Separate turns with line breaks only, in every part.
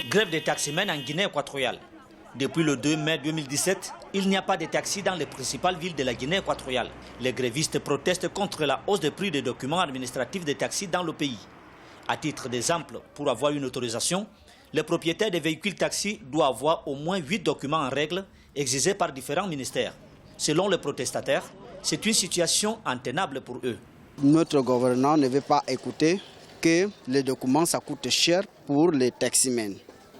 Grève des taximens en Guinée équatoriale. Depuis le 2 mai 2017, il n'y a pas de taxis dans les principales villes de la Guinée équatoriale. Les grévistes protestent contre la hausse des prix des documents administratifs des taxis dans le pays. À titre d'exemple, pour avoir une autorisation, les propriétaires des véhicules taxis doivent avoir au moins 8 documents en règle exigés par différents ministères. Selon les protestataires, c'est une situation intenable pour eux.
Notre gouvernement ne veut pas écouter que les documents ça coûte cher pour les taximens.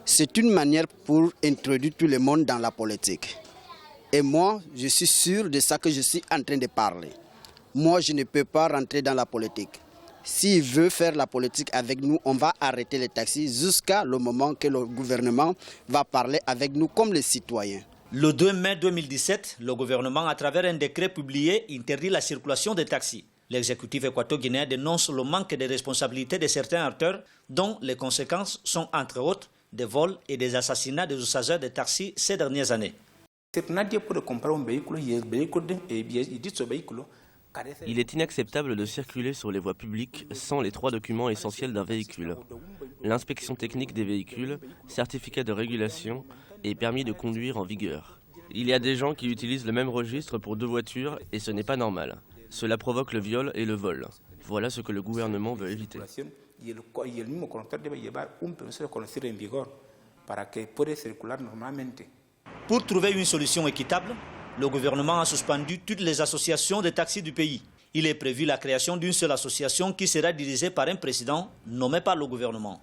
C'est une manière pour introduire tout le monde dans la politique. Et moi, je suis sûr de ça que je suis en train de parler. Moi, je ne peux pas rentrer dans la politique. S'il veut faire la politique avec nous, on va arrêter les taxis jusqu'à le moment que le gouvernement va parler avec nous comme les citoyens.
Le 2 mai 2017, le gouvernement, à travers un décret publié, interdit la circulation des taxis. L'exécutif équato-guinéen dénonce le manque de responsabilité de certains acteurs, dont les conséquences sont entre autres des vols et des assassinats des usagers des taxis ces dernières années.
Il est inacceptable de circuler sur les voies publiques sans les 3 documents essentiels d'un véhicule. L'inspection technique des véhicules, certificat de régulation et permis de conduire en vigueur. Il y a des gens qui utilisent le même registre pour 2 voitures et ce n'est pas normal. Cela provoque le viol et le vol. Voilà ce que le gouvernement veut éviter.
Pour trouver une solution équitable, le gouvernement a suspendu toutes les associations de taxis du pays. Il est prévu la création d'une seule association qui sera dirigée par un président nommé par le gouvernement.